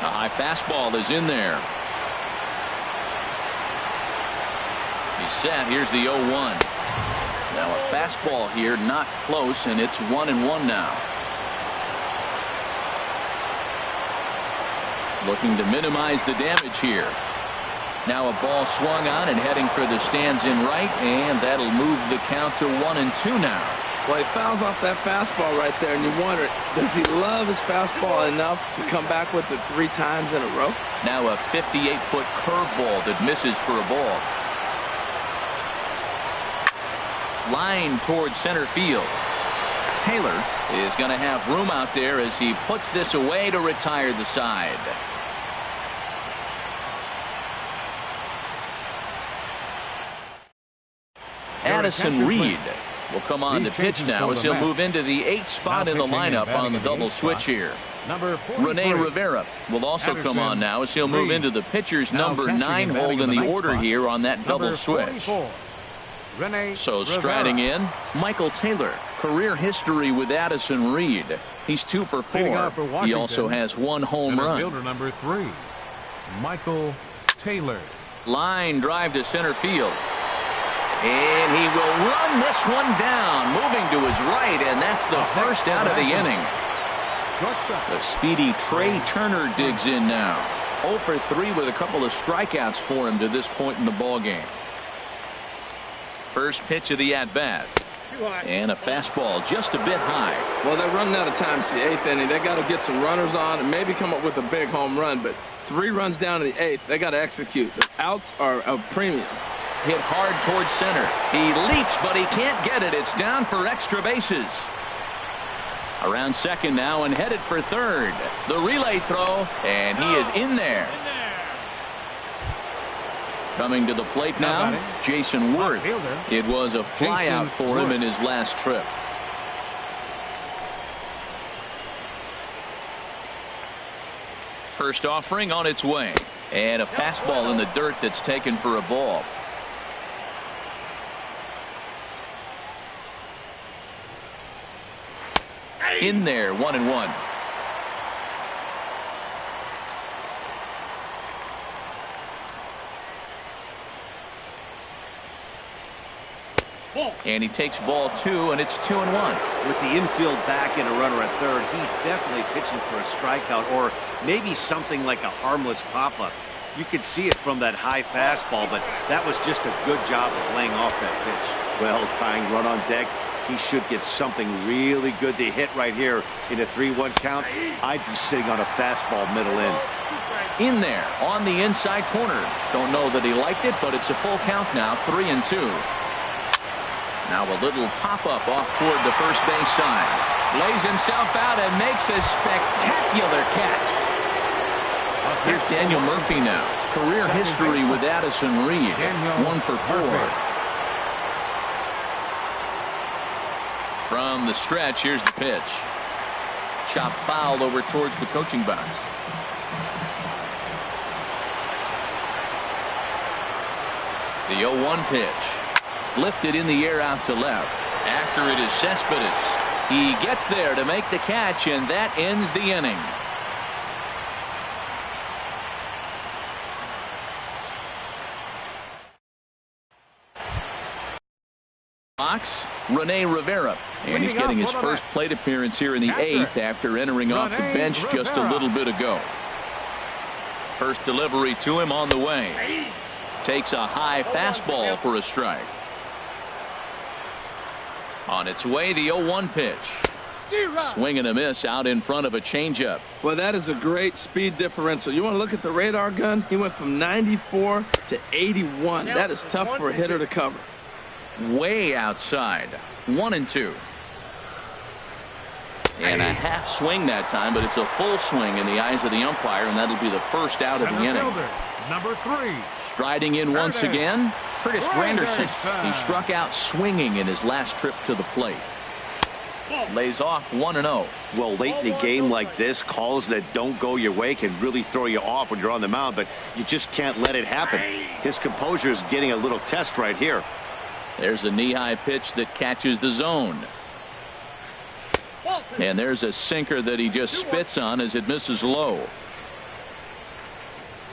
A high fastball is in there. He's set. Here's the 0-1. Now a fastball here, not close, and it's 1-1 now. Looking to minimize the damage here. Now a ball swung on and heading for the stands in right, and that'll move the count to 1-2 now. Well, he fouls off that fastball right there, and you wonder, does he love his fastball enough to come back with it 3 times in a row? Now a 58-foot curveball that misses for a ball. Line towards center field. Taylor is going to have room out there as he puts this away to retire the side. Addison Reed will come on to pitch now as he'll move into the 8th spot in the lineup on the double switch here. Rene Rivera will also come on now as he'll move into the pitcher's number 9 hold in the order here on that double switch. So striding in, Michael Taylor. Career history with Addison Reed. He's 2 for 4. He also has 1 home run. Fielder number 3, Michael Taylor. Line drive to center field. And he will run this one down, moving to his right, and that's the first out of the inning. The speedy Trey Turner digs in now. 0 for 3 with a couple of strikeouts for him to this point in the ballgame. First pitch of the at-bat. And a fastball just a bit high. Well, they're running out of time. It's the 8th inning. They got to get some runners on and maybe come up with a big home run. But 3 runs down to the 8th. They got to execute. The outs are of premium. Hit hard towards center. He leaps, but he can't get it. It's down for extra bases. Around second now and headed for third. The relay throw, and he is in there. Coming to the plate now, Jason Worth. It was a flyout for him in his last trip. First offering on its way. And a fastball in the dirt that's taken for a ball. In there, 1-1. And he takes ball 2, and it's 2-1. With the infield back and a runner at third, he's definitely pitching for a strikeout or maybe something like a harmless pop-up. You could see it from that high fastball, but that was just a good job of laying off that pitch. Well, tying run on deck. He should get something really good to hit right here in a 3-1 count. I'd be sitting on a fastball middle in. In there on the inside corner. Don't know that he liked it, but it's a full count now, 3-2. Now a little pop-up off toward the first base side. Lays himself out and makes a spectacular catch. Here's Daniel Murphy now. Career history with Addison Reed. 1 for 4. From the stretch, here's the pitch. Chop foul over towards the coaching box. The 0-1 pitch. Lifted in the air out to left. After it is Cespedes. He gets there to make the catch, and that ends the inning. Rene Rivera, and he's getting his first plate appearance here in the 8th after entering off the bench just a little bit ago. First delivery to him on the way. Takes a high fastball for a strike. On its way, the 0-1 pitch. Swing and a miss out in front of a changeup. Well, that is a great speed differential. You want to look at the radar gun? He went from 94 to 81. That is tough for a hitter to cover. Way outside. 1-2. And a half swing that time, but it's a full swing in the eyes of the umpire, and that'll be the first out of the inning. Number 3. Striding in once again, Curtis Granderson. He struck out swinging in his last trip to the plate. Lays off 1-0. Well, late in the game like this, calls that don't go your way can really throw you off when you're on the mound, but you just can't let it happen. His composure is getting a little test right here. There's a knee-high pitch that catches the zone. And there's a sinker that he just spits on as it misses low.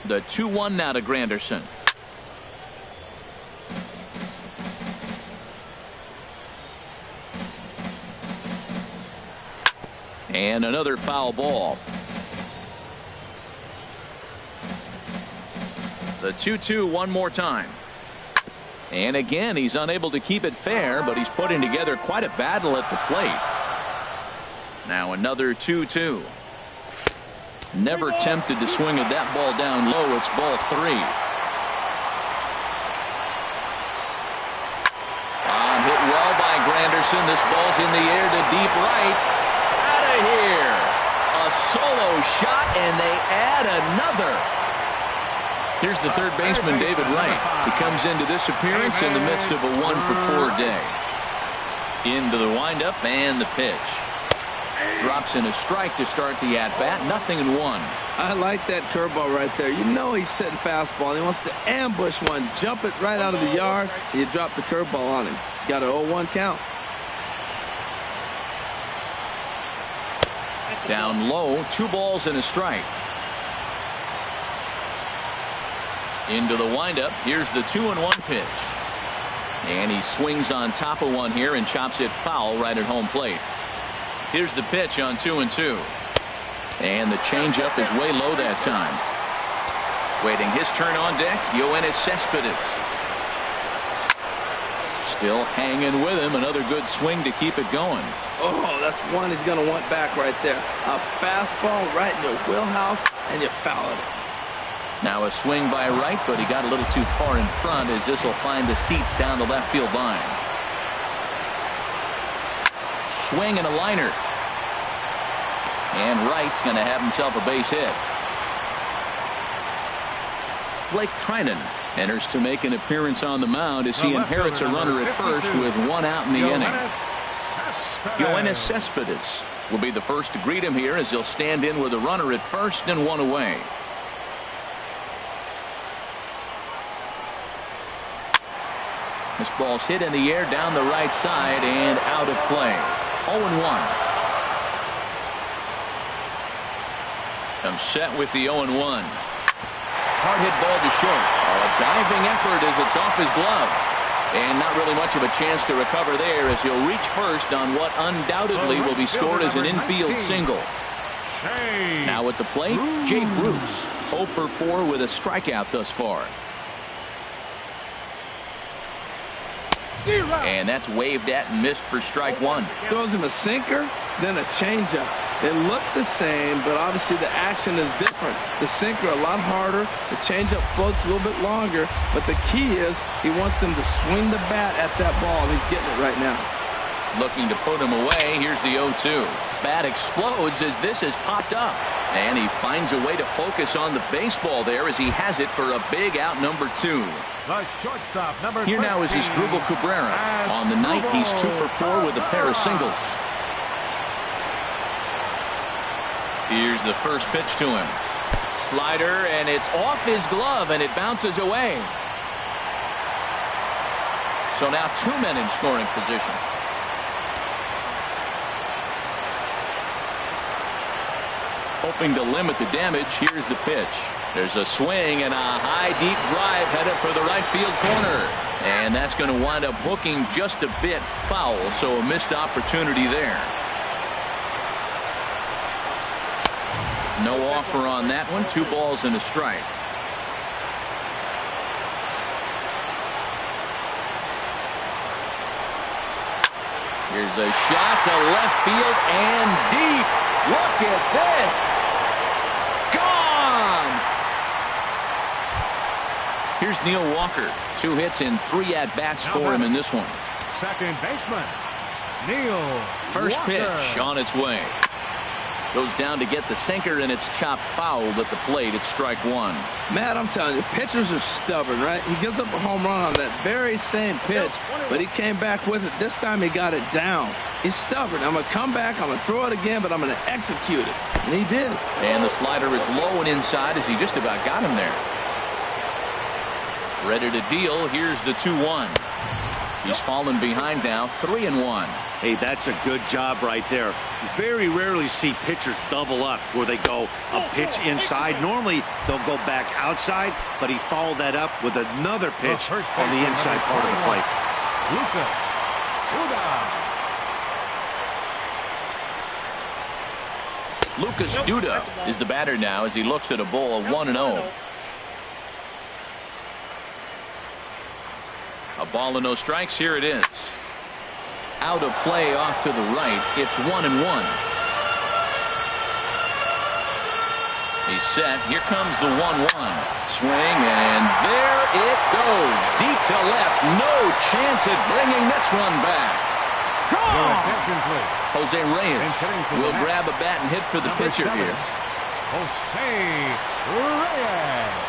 The 2-1 now to Granderson. And another foul ball. The 2-2 one more time. And again, he's unable to keep it fair, but he's putting together quite a battle at the plate. Now another 2-2. Never tempted to swing at that ball down low. It's ball 3. Hit well by Granderson. This ball's in the air to deep right. Out of here. A solo shot, and they add another. Here's the third baseman, David Wright. He comes into this appearance in the midst of a 1-for-4 day. Into the windup and the pitch. Drops in a strike to start the at-bat. 0-1. I like that curveball right there. You know he's sitting fastball. He wants to ambush one, jump it right out of the yard, and you drop the curveball on him. Got an 0-1 count. Down low, 2 balls and a strike. Into the windup. Here's the 2-1 pitch. And he swings on top of one here and chops it foul right at home plate. Here's the pitch on 2-2. And the changeup is way low that time. Waiting his turn on deck, Yoenis Cespedes. Still hanging with him. Another good swing to keep it going. Oh, that's one he's going to want back right there. A fastball right in your wheelhouse, and you foul it. Now a swing by Wright, but he got a little too far in front as this will find the seats down the left field line. Swing and a liner. And Wright's going to have himself a base hit. Blake Trinan enters to make an appearance on the mound as he inherits a runner at first with 1 out in the inning. Yoenis Cespedes will be the first to greet him here as he'll stand in with a runner at first and 1 away. This ball's hit in the air down the right side and out of play. 0-1. Comes set with the 0-1. Hard hit ball to short. A diving effort as it's off his glove. And not really much of a chance to recover there as he'll reach first on what undoubtedly will be scored as an infield single. Now at the plate, Jay Bruce, 0 for 4 with a strikeout thus far. And that's waved at and missed for strike one. Throws him a sinker, then a changeup. They look the same, but obviously the action is different. The sinker a lot harder. The changeup floats a little bit longer. But the key is he wants them to swing the bat at that ball. He's getting it right now. Looking to put him away. Here's the 0-2. Bat explodes as this has popped up. And he finds a way to focus on the baseball there as he has it for a big out number 2. The shortstop, number Here now is Asdrubal Cabrera. On the night, he's 2 for 4 with a pair of singles. Here's the first pitch to him. Slider, and it's off his glove, and it bounces away. So now 2 men in scoring position. Hoping to limit the damage, here's the pitch. There's a swing and a high, deep drive headed for the right field corner. And that's going to wind up hooking just a bit foul, so a missed opportunity there. No offer on that one. 2 balls and a strike. Here's a shot to left field and deep. Look at this. Gone. Here's Neil Walker. 2 hits and 3 at-bats for him in this one. Second baseman, Neil First Walker. pitch on its way. Goes down to get the sinker, and it's chopped fouled at the plate. It's strike 1. Matt, I'm telling you, pitchers are stubborn, right? He gives up a home run on that very same pitch, but he came back with it. This time he got it down. He's stubborn. I'm going to come back, I'm going to throw it again, but I'm going to execute it. And he did. And the slider is low and inside as he just about got him there. Ready to deal. Here's the 2-1. He's fallen behind now, 3-1. Hey, that's a good job right there. Very rarely see pitchers double up where they go a pitch inside. Normally they'll go back outside, but he followed that up with another pitch on the inside part of the plate. Lucas Duda is the batter now as he looks at a ball 1-0. A ball and no strikes. Here it is. Out of play off to the right. It's 1-1. He's set. Here comes the 1-1. Swing, and there it goes. Deep to left. No chance at bringing this one back. Jose Reyes will grab a bat and hit for the pitcher here. Jose Reyes.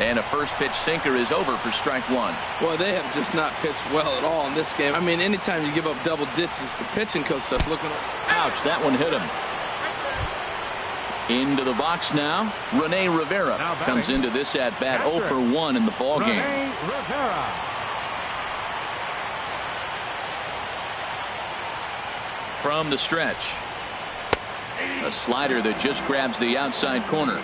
And a first pitch sinker is over for strike 1. Boy, they have just not pitched well at all in this game. I mean, anytime you give up double digits, the pitching coach starts looking. Ouch, that one hit him. Into the box now. Rene Rivera comes into this at bat 0 for 1 in the ball game. Rivera. From the stretch. A slider that just grabs the outside corner.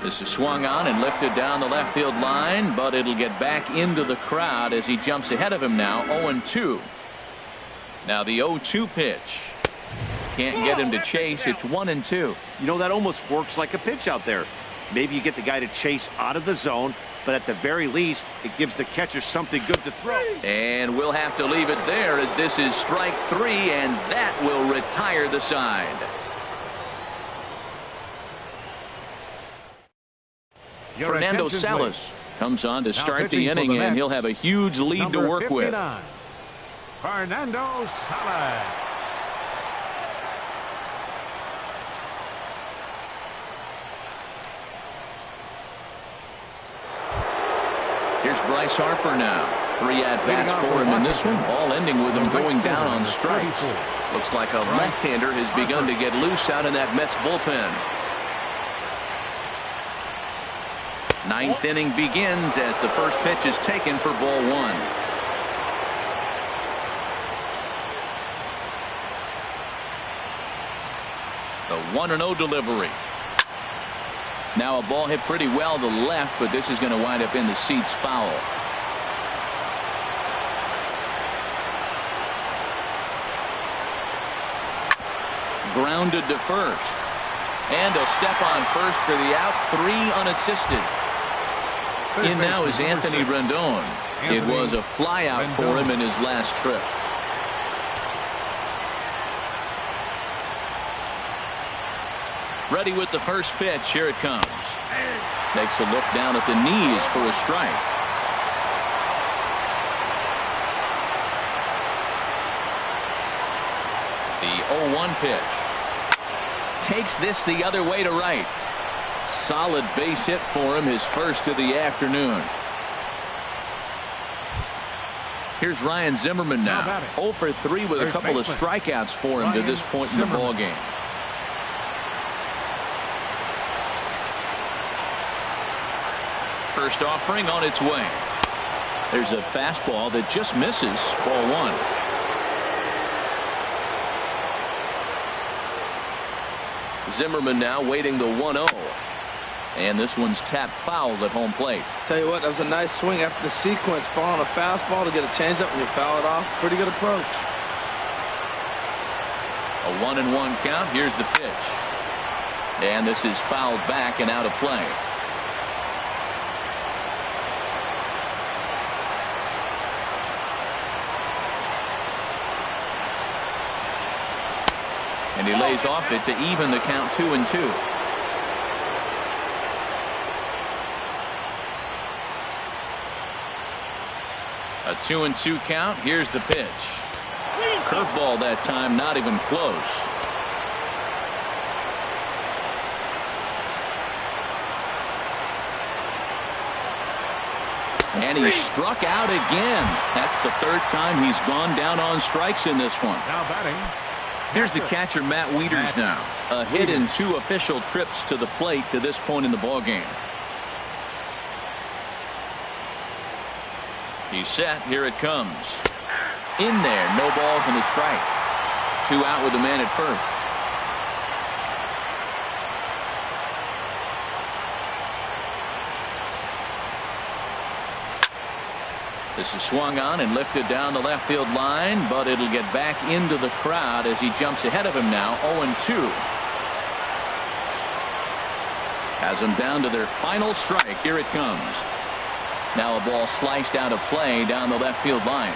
This is swung on and lifted down the left field line, but it'll get back into the crowd as he jumps ahead of him now. 0-2. Now the 0-2 pitch. Can't get him to chase. It's 1-2. You know, that almost works like a pitch out there. Maybe you get the guy to chase out of the zone, but at the very least, it gives the catcher something good to throw. And we'll have to leave it there as this is strike 3, and that will retire the side. Fernando Salas comes on to start the inning, and he'll have a huge lead to work with. Fernando Salas. Here's Bryce Harper now. 3 at-bats for him in this one, all ending with him going down on strikes. Looks like a left-hander has begun to get loose out in that Mets bullpen. Ninth inning begins as the first pitch is taken for ball one. The 1-0 delivery. Now a ball hit pretty well to the left, but this is going to wind up in the seats foul. Grounded to first. And a step on first for the out. 3 unassisted. In now is Anthony Rendon. It was a fly out for him in his last trip. Ready with the first pitch. Here it comes. Takes a look down at the knees for a strike. The 0-1 pitch. Takes this the other way to right. Solid base hit for him, his first of the afternoon. Here's Ryan Zimmerman now. 0 for 3 with a couple of strikeouts for him to this point in the ball game. First offering on its way. There's a fastball that just misses. Ball 1. Zimmerman now waiting the 1-0. And this one's tapped foul at home plate. Tell you what, that was a nice swing after the sequence. Following a fastball to get a changeup and you foul it off. Pretty good approach. A 1-1 count. Here's the pitch. And this is fouled back and out of play. And he lays off it to even the count 2-2. A 2-2 count. Here's the pitch. Curveball that time, not even close. And he struck out again. That's the third time he's gone down on strikes in this one. Now batting. Here's the catcher, Matt Wieters now. A hit in 2 official trips to the plate to this point in the ballgame. He's set. Here it comes. In there. No balls and a strike. 2 out with the man at first. This is swung on and lifted down the left field line, but it'll get back into the crowd as he jumps ahead of him now. 0-2. Has them down to their final strike. Here it comes. Now a ball sliced out of play down the left field line.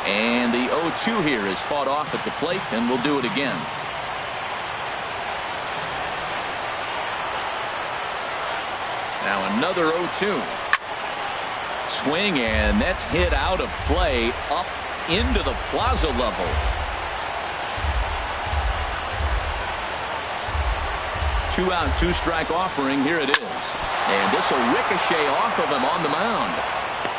And the 0-2 here is fought off at the plate, and we'll do it again. Now another 0-2. Swing, and that's hit out of play up into the plaza level. Two out, 2 strike offering. Here it is. And this will ricochet off of him on the mound.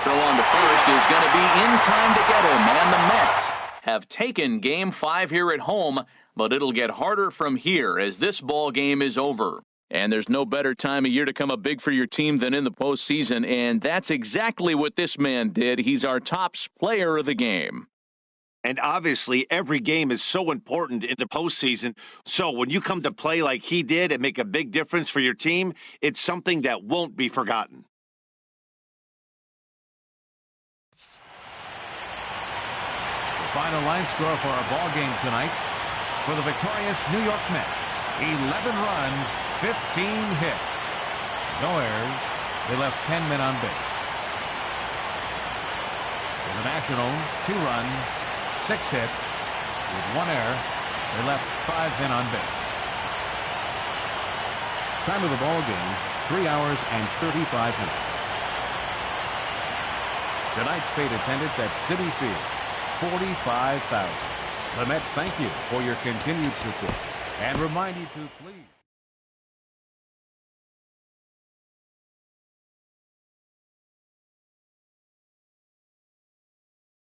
Throw on to first is going to be in time to get him. And the Mets have taken Game 5 here at home, but it'll get harder from here as this ball game is over. And there's no better time of year to come up big for your team than in the postseason, and that's exactly what this man did. He's our top player of the game. And obviously, every game is so important in the postseason. So when you come to play like he did and make a big difference for your team, it's something that won't be forgotten. The final line score for our ball game tonight for the victorious New York Mets: 11 runs, 15 hits. No errors. They left 10 men on base. For the Nationals, 2 runs, 6 hits. With 1 error, they left 5 men on base. Time of the ball game, 3 hours and 35 minutes. Tonight's paid attendance at Citi Field, 45,000. The Mets thank you for your continued support and remind you to please